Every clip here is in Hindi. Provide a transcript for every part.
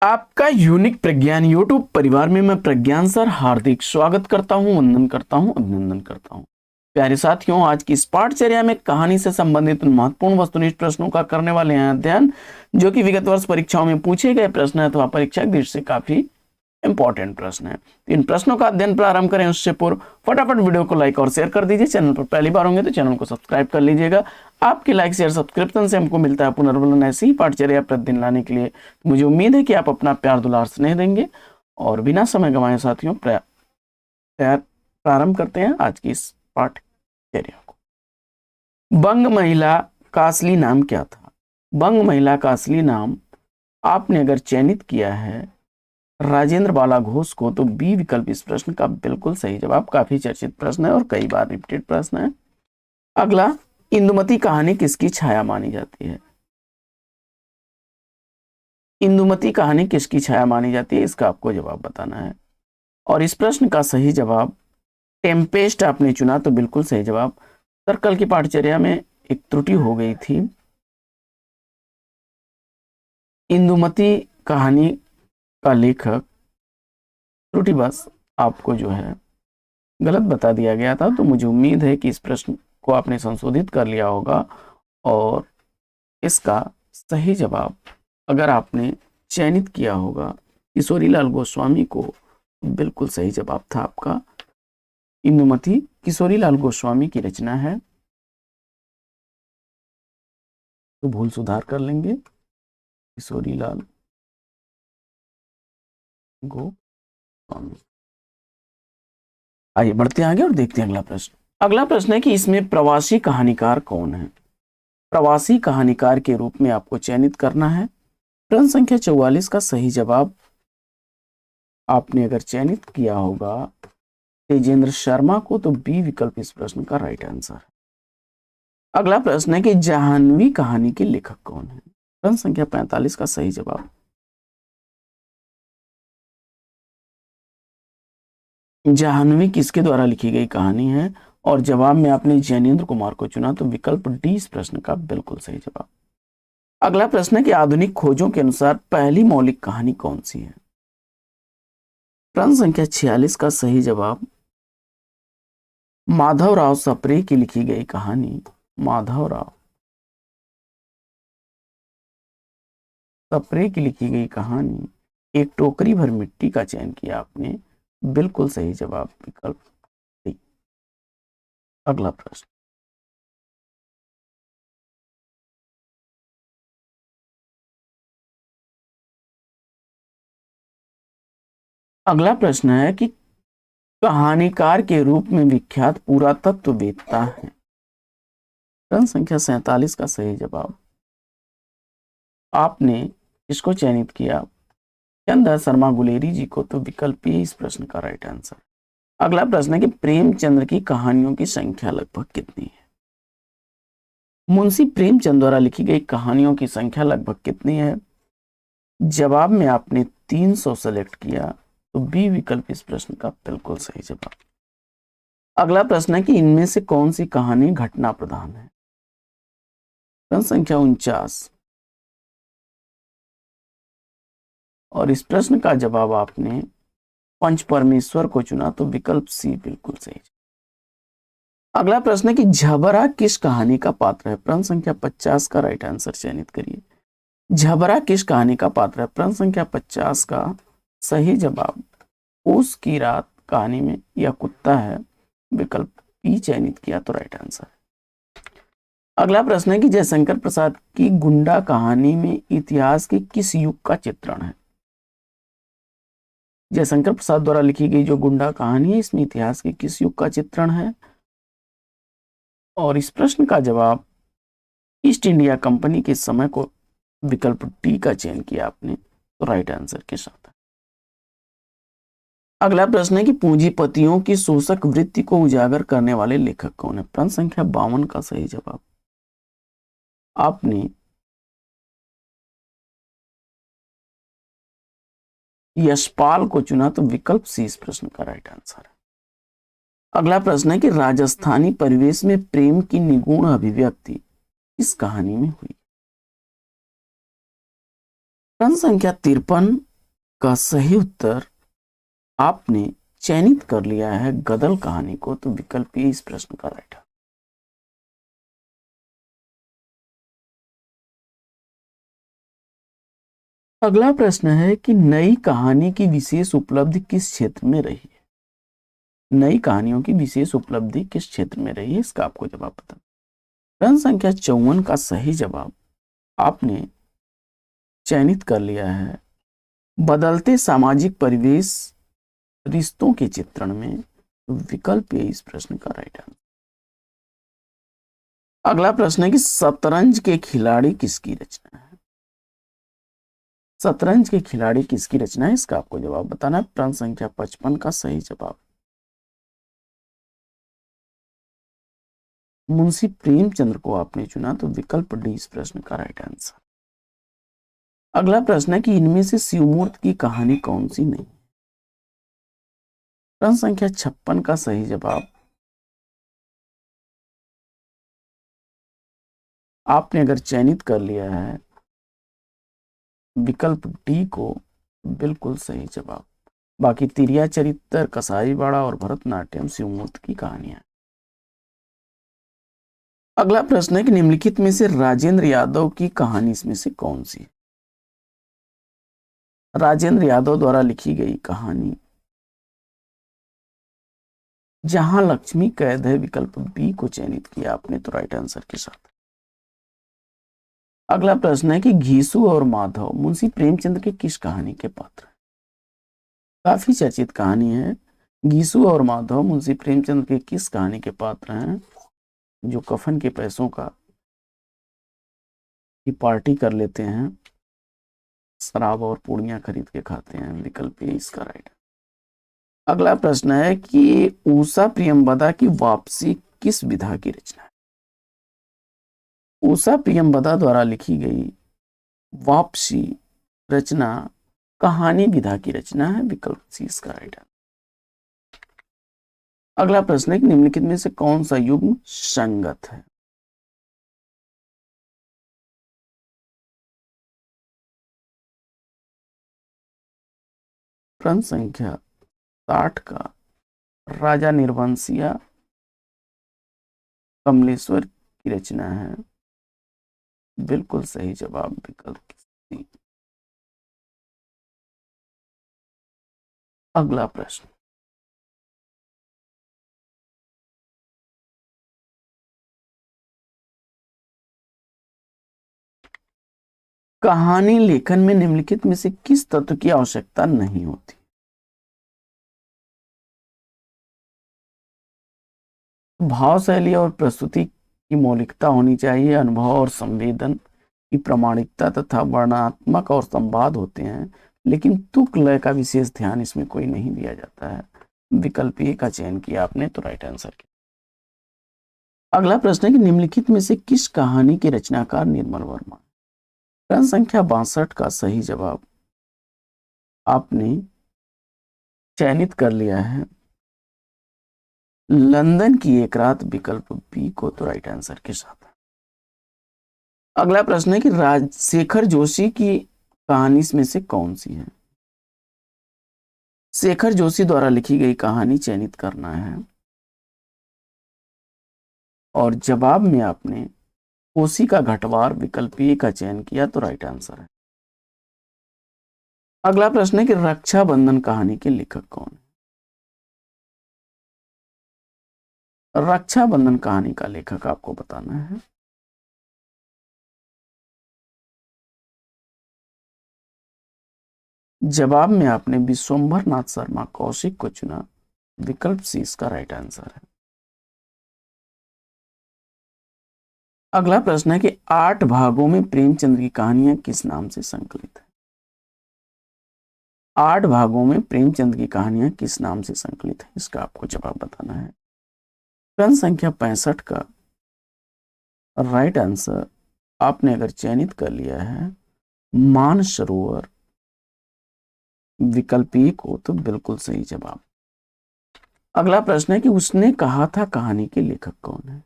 आपका यूनिक प्रज्ञान यूट्यूब परिवार में मैं प्रज्ञान सर हार्दिक स्वागत करता हूं, वंदन करता हूं, अभिनंदन करता हूं। प्यारे साथियों, आज की इस पाठचर्या में कहानी से संबंधित महत्वपूर्ण वस्तुनिष्ठ प्रश्नों का करने वाले हैं अध्ययन, जो कि विगत वर्ष परीक्षाओं में पूछे गए प्रश्न अथवा परीक्षा की दृष्टि से काफी इंपॉर्टेंट प्रश्न है। इन प्रश्नों का अध्ययन प्रारंभ करें उससे पूर्व फटाफट वीडियो को लाइक और शेयर कर दीजिए। चैनल पर पहली बार होंगे तो चैनल को सब्सक्राइब कर लीजिएगा। आपके लाइक शेयर सब्सक्रिप्शन से हमको मिलता है पुनर्बलन ऐसी ही पाठचर्या प्रतिदिन लाने के लिए। मुझे उम्मीद है कि आप अपना प्यार दुलार स्नेह देंगे। और बिना समय गंवाए साथियों, प्रारंभ करते हैं आज की इस पाठचर्या को। बंग महिला का असली नाम क्या था? बंग महिला का असली नाम आपने अगर चयनित किया है राजेंद्र बाला घोष को, तो बी विकल्प इस प्रश्न का बिल्कुल सही जवाब। काफी चर्चित प्रश्न है और कई बार रिपीटेड प्रश्न है। अगला, इंदुमती कहानी किसकी छाया मानी जाती है? इंदुमती कहानी किसकी छाया मानी जाती है, इसका आपको जवाब बताना है। और इस प्रश्न का सही जवाब टेम्पेस्ट आपने चुना, तो बिल्कुल सही जवाब। सर, कल की पाठचर्या में एक त्रुटि हो गई थी। इंदुमती कहानी का लेखक त्रुटि बस आपको जो है गलत बता दिया गया था। तो मुझे उम्मीद है कि इस प्रश्न को आपने संशोधित कर लिया होगा और इसका सही जवाब अगर आपने चयनित किया होगा किशोरीलाल गोस्वामी को, बिल्कुल सही जवाब था आपका। इंदुमती किशोरीलाल गोस्वामी की रचना है, तो भूल सुधार कर लेंगे। किशोरीलाल गोस्वामी। आइए बढ़ते आगे और देखते हैं अगला प्रश्न। अगला प्रश्न है कि इसमें प्रवासी कहानीकार कौन है? प्रवासी कहानीकार के रूप में आपको चयनित करना है। प्रश्न संख्या 44 का सही जवाब आपने अगर चयनित किया होगा तेजेंद्र शर्मा को, तो बी विकल्प इस प्रश्न का राइट आंसर है। अगला प्रश्न है कि जाह्नवी कहानी के लेखक कौन है? प्रश्न संख्या 45 का सही जवाब जाह्नवी किसके द्वारा लिखी गई कहानी है? और जवाब में आपने जैनेन्द्र कुमार को चुना, तो विकल्प डी इस प्रश्न का बिल्कुल सही जवाब। अगला प्रश्न है कि आधुनिक खोजों के अनुसार पहली मौलिक कहानी कौन सी है? प्रश्न संख्या 46 का सही जवाब माधवराव सप्रे की लिखी गई कहानी, माधवराव सप्रे की लिखी गई कहानी एक टोकरी भर मिट्टी का चयन किया आपने, बिल्कुल सही जवाब विकल्प डी। अगला प्रश्न, अगला प्रश्न है कि कहानीकार के रूप में विख्यात पुरातत्ववेत्ता है। प्रश्न संख्या 47 का सही जवाब आपने इसको चयनित किया चंद्र शर्मा गुलेरी जी को, तो विकल्प ए इस प्रश्न का राइट आंसर। अगला प्रश्न है कि प्रेमचंद्र की कहानियों की संख्या लगभग कितनी है? मुंशी प्रेमचंद द्वारा लिखी गई कहानियों की संख्या लगभग कितनी है? जवाब में आपने 300 सेलेक्ट किया, तो बी विकल्प इस प्रश्न का बिल्कुल सही जवाब। अगला प्रश्न है कि इनमें से कौन सी कहानी घटना प्रधान है? प्रश्न संख्या 49 और इस प्रश्न का जवाब आपने पंच परमेश्वर को चुना, तो विकल्प सी बिल्कुल सही। अगला प्रश्न है कि झबरा किस कहानी का पात्र है? प्रश्न संख्या 50 का राइट आंसर चयनित करिए। झबरा किस कहानी का पात्र है? प्रश्न संख्या 50 का सही जवाब उस की रात कहानी में यह कुत्ता है, विकल्प बी चयनित किया, तो राइट आंसर है। अगला प्रश्न है कि जयशंकर प्रसाद की गुंडा कहानी में इतिहास के किस युग का चित्रण है? जयशंकर प्रसाद द्वारा लिखी गई जो गुंडा कहानी है, इसमें इतिहास के किस युग का चित्रण है? और इस प्रश्न का जवाब ईस्ट इंडिया कंपनी के समय को, विकल्प डी का चयन किया आपने, तो राइट आंसर के साथ। अगला प्रश्न है कि पूंजीपतियों की शोषक वृत्ति को उजागर करने वाले लेखक कौन है? प्रश्न संख्या 52 का सही जवाब आपने यशपाल को चुना, तो विकल्प सी इस प्रश्न का राइट आंसर है। अगला प्रश्न है कि राजस्थानी परिवेश में प्रेम की निगूढ़ अभिव्यक्ति इस कहानी में हुई। प्रश्न संख्या 53 का सही उत्तर आपने चयनित कर लिया है गदर कहानी को, तो विकल्प ए इस प्रश्न का राइट है। अगला प्रश्न है कि नई कहानी की विशेष उपलब्धि किस क्षेत्र में रही है। नई कहानियों की विशेष उपलब्धि किस क्षेत्र में रही है, इसका आपको जवाब बताना। प्रश्न संख्या 54 का सही जवाब आपने चयनित कर लिया है बदलते सामाजिक परिवेश रिश्तों के चित्रण में, तो विकल्प ए इस प्रश्न का राइट आंसर। अगला प्रश्न है कि शतरंज के खिलाड़ी किसकी रचना है। शतरंज के खिलाड़ी किसकी रचना है, इसका आपको जवाब बताना है। प्रश्न संख्या 55 का सही जवाब मुंशी प्रेमचंद्र को आपने चुना, तो विकल्प डी इस प्रश्न का राइट आंसर। अगला प्रश्न है कि इनमें से शिवमूर्ति की कहानी कौन सी नहीं। प्रश्न संख्या 56 का सही जवाब आपने अगर चयनित कर लिया है विकल्प डी को, बिल्कुल सही जवाब। बाकी तिरिया चरित्र, कसाईवाड़ा और भरतनाट्यम शिवमूर्ति की कहानियां। अगला प्रश्न है कि निम्नलिखित में से राजेंद्र यादव की कहानी इसमें से कौन सी है। राजेंद्र यादव द्वारा लिखी गई कहानी जहां लक्ष्मी कैद है, विकल्प बी को चयनित किया आपने, तो राइट आंसर के साथ। अगला प्रश्न है कि घीसू और माधव मुंशी प्रेमचंद के किस कहानी के पात्र हैं। काफी चर्चित कहानी है। घीसू और माधव मुंशी प्रेमचंद के किस कहानी के पात्र हैं, जो कफन के पैसों का की पार्टी कर लेते हैं, शराब और पूड़ियां खरीद के खाते हैं, विकल्प ए इसका राइट। अगला प्रश्न है कि उषा प्रियंवदा की वापसी किस विधा की रचना है। उषा प्रियंवदा द्वारा लिखी गई वापसी रचना कहानी विधा की रचना है, विकल्प सी इसका राइट है। अगला प्रश्न है कि निम्नलिखित में से कौन सा युग्म संगत है। प्रश्न संख्या 60 का राजा निर्वंशिया कमलेश्वर की रचना है, बिल्कुल सही जवाब विकल्प सी। अगला प्रश्न, कहानी लेखन में निम्नलिखित में से किस तत्व की आवश्यकता नहीं होती। भाव शैली और प्रस्तुति की मौलिकता होनी चाहिए, अनुभव और संवेदन की प्रामाणिकता तथा वर्णनात्मक और संवाद होते हैं, लेकिन तुक लय का विशेष ध्यान इसमें कोई नहीं दिया जाता है, विकल्प ए का चयन किया आपने, तो राइट आंसर किया। अगला प्रश्न है कि निम्नलिखित में से किस कहानी के रचनाकार निर्मल वर्मा। प्रश्न संख्या 62 का सही जवाब आपने चयनित कर लिया है लंदन की एक रात, विकल्प बी को, तो राइट आंसर के साथ। अगला प्रश्न है कि शेखर जोशी की कहानी इसमें से कौन सी है। शेखर जोशी द्वारा लिखी गई कहानी चयनित करना है और जवाब में आपने कोसी का घटवार, विकल्प ए का चयन किया, तो राइट आंसर है। अगला प्रश्न है कि रक्षाबंधन कहानी के लेखक कौन है। रक्षाबंधन कहानी का लेखक आपको बताना है। जवाब में आपने विश्वंभर नाथ शर्मा कौशिक को चुना, विकल्प सी इसका राइट आंसर है। अगला प्रश्न है कि 8 भागों में प्रेमचंद की कहानियां किस नाम से संकलित है। 8 भागों में प्रेमचंद की कहानियां किस नाम से संकलित है, इसका आपको जवाब बताना है। प्रश्न संख्या 65 का राइट आंसर आपने अगर चयनित कर लिया है मानसरोवर, विकल्प ए को, तो बिल्कुल सही जवाब। अगला प्रश्न है कि उसने कहा था कहानी के लेखक कौन है।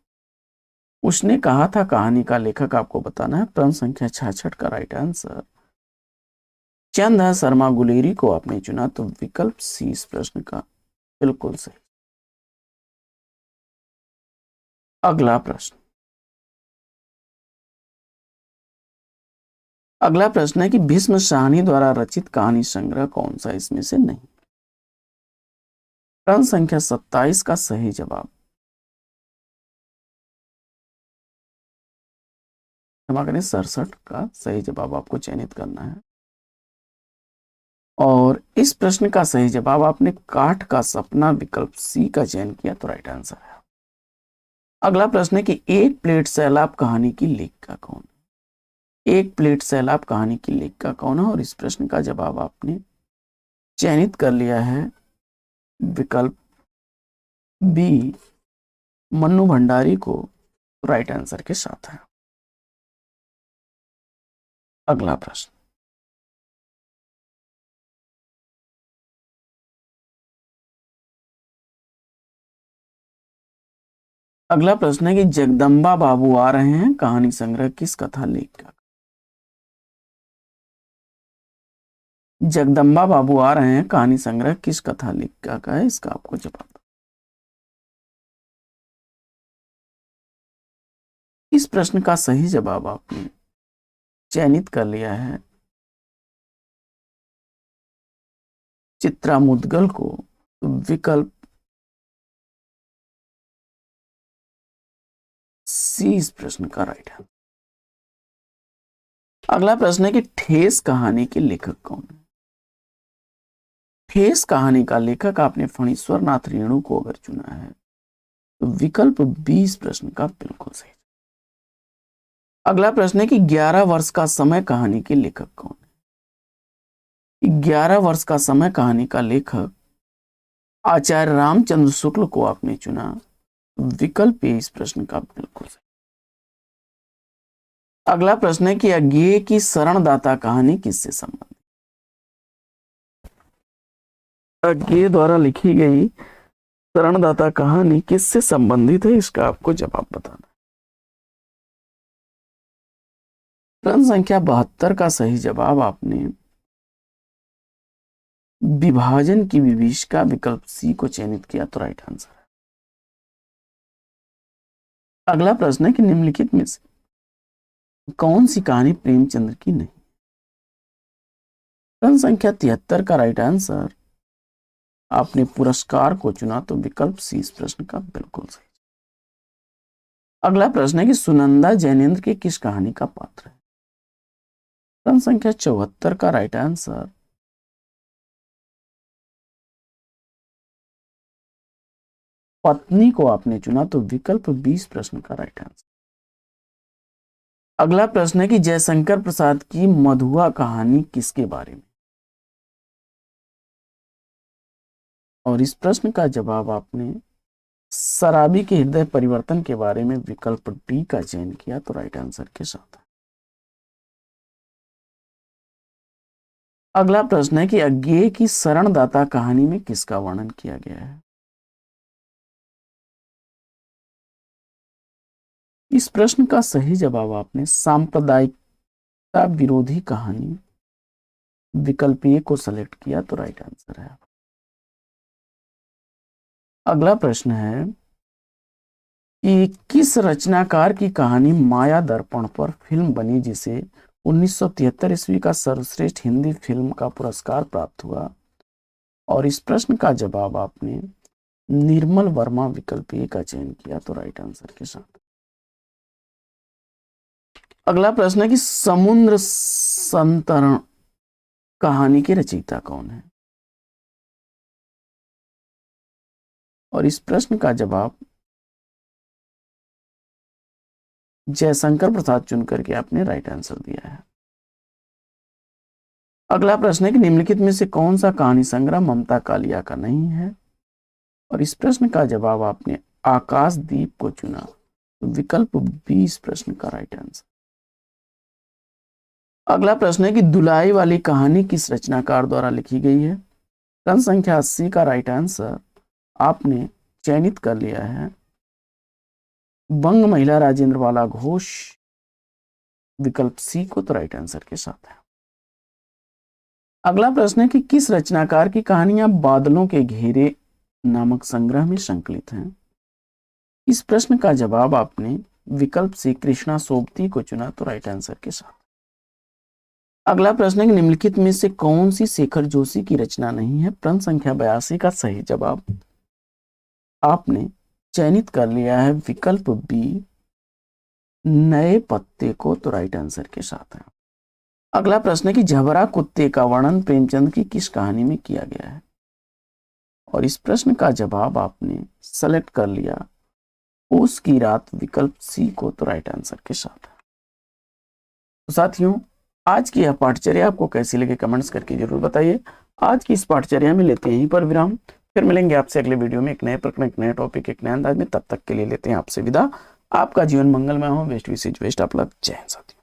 उसने कहा था कहानी का लेखक आपको बताना है। प्रश्न संख्या 66 का राइट आंसर चंद शर्मा गुलेरी को आपने चुना, तो विकल्प सी इस प्रश्न का बिल्कुल सही। अगला प्रश्न है कि भीष्म साहनी द्वारा रचित कहानी संग्रह कौन सा इसमें से नहीं। प्रश्न संख्या 27 का सही जवाब, क्षमा करें 67 का सही जवाब आपको चयनित करना है। और इस प्रश्न का सही जवाब आपने काठ का सपना विकल्प सी का चयन किया, तो राइट आंसर है। अगला प्रश्न है कि एक प्लेट सैलाब कहानी की लेखिका कौन है। एक प्लेट सैलाब कहानी की लेखिका कौन है, और इस प्रश्न का जवाब आपने चयनित कर लिया है विकल्प बी मन्नू भंडारी को, राइट आंसर के साथ है। अगला प्रश्न है कि जगदम्बा बाबू आ रहे हैं कहानी संग्रह किस कथा लेखिका। जगदम्बा बाबू आ रहे हैं कहानी संग्रह किस कथा लेखिका का है, इसका आपको जवाब। इस प्रश्न का सही जवाब आपने चयनित कर लिया है चित्रा मुदगल को, विकल्प सी इस प्रश्न का राइट है। अगला प्रश्न है कि ठेस कहानी के लेखक कौन है। ठेस कहानी का लेखक आपने फणीश्वर नाथ रेणु को अगर चुना है, तो विकल्प 20 प्रश्न का बिल्कुल सही। अगला प्रश्न है कि 11 वर्ष का समय कहानी के लेखक कौन है। 11 वर्ष का समय कहानी का लेखक आचार्य रामचंद्र शुक्ल को आपने चुना, विकल्प ए इस प्रश्न का बिल्कुल सही। अगला प्रश्न है कि अज्ञेय की शरणदाता कहानी किससे संबंधित। अज्ञेय द्वारा लिखी गई शरणदाता कहानी किससे संबंधित है, इसका आपको जवाब बताना है। प्रश्न संख्या 72 का सही जवाब आपने विभाजन की विभीषिका विकल्प सी को चयनित किया, तो राइट आंसर है। अगला प्रश्न है कि निम्नलिखित में से कौन सी कहानी प्रेमचंद्र की नहीं। प्रश्न संख्या 73 का राइट आंसर आपने पुरस्कार को चुना, तो विकल्प सी इस प्रश्न का बिल्कुल सही। अगला प्रश्न है कि सुनंदा जैनेन्द्र की किस कहानी का पात्र है। प्रश्न संख्या 74 का राइट आंसर पत्नी को आपने चुना, तो विकल्प 20 प्रश्न का राइट आंसर। अगला प्रश्न है कि जयशंकर प्रसाद की मधुआ कहानी किसके बारे में, और इस प्रश्न का जवाब आपने शराबी के हृदय परिवर्तन के बारे में विकल्प डी का चयन किया, तो राइट आंसर के साथ। अगला प्रश्न है कि अज्ञेय की शरणदाता कहानी में किसका वर्णन किया गया है। इस प्रश्न का सही जवाब आपने सांप्रदायिकता विरोधी कहानी विकल्प ए को सेलेक्ट किया, तो राइट आंसर है। अगला प्रश्न है कि किस रचनाकार की कहानी माया दर्पण पर फिल्म बनी, जिसे 1973 ईस्वी का सर्वश्रेष्ठ हिंदी फिल्म का पुरस्कार प्राप्त हुआ, और इस प्रश्न का जवाब आपने निर्मल वर्मा विकल्प ए का चयन किया, तो राइट आंसर के साथ। अगला प्रश्न है कि समुद्र संतरण कहानी के रचयिता कौन है, और इस प्रश्न का जवाब जयशंकर प्रसाद चुनकर के आपने राइट आंसर दिया है। अगला प्रश्न है कि निम्नलिखित में से कौन सा कहानी संग्रह ममता कालिया का नहीं है, और इस प्रश्न का जवाब आपने आकाशदीप को चुना, तो विकल्प 20 प्रश्न का राइट आंसर। अगला प्रश्न है कि दुलाई वाली कहानी किस रचनाकार द्वारा लिखी गई है। प्रश्न संख्या 80 का राइट आंसर आपने चयनित कर लिया है बंग महिला राजेंद्र बाला घोष विकल्प सी को, तो राइट आंसर के साथ है। अगला प्रश्न है कि किस रचनाकार की कहानियां बादलों के घेरे नामक संग्रह में संकलित हैं। इस प्रश्न का जवाब आपने विकल्प से कृष्णा सोबती को चुना, तो राइट आंसर के साथ। अगला प्रश्न है कि निम्नलिखित में से कौन सी शेखर जोशी की रचना नहीं है। प्रश्न संख्या 82 का सही जवाब आपने चयनित कर लिया है विकल्प बी नए पत्ते को, तो राइट आंसर के साथ है। अगला प्रश्न है कि झबरा कुत्ते का वर्णन प्रेमचंद की किस कहानी में किया गया है, और इस प्रश्न का जवाब आपने सेलेक्ट कर लिया ओस की रात विकल्प सी को, तो राइट आंसर के साथ है। तो साथियों, आज की यह पाठचर्या आपको कैसी लगी कमेंट्स करके जरूर बताइए। आज की इस पाठचर्या में लेते हैं यहीं पर विराम, फिर मिलेंगे आपसे अगले वीडियो में एक नए प्रकरण, एक नए टॉपिक, एक नए अंदाज में। तब तक के लिए लेते हैं आपसे विदा। आपका जीवन मंगलमय हो। बेस्ट विशेष बेस्ट आप लग। जय हिंद साथियों।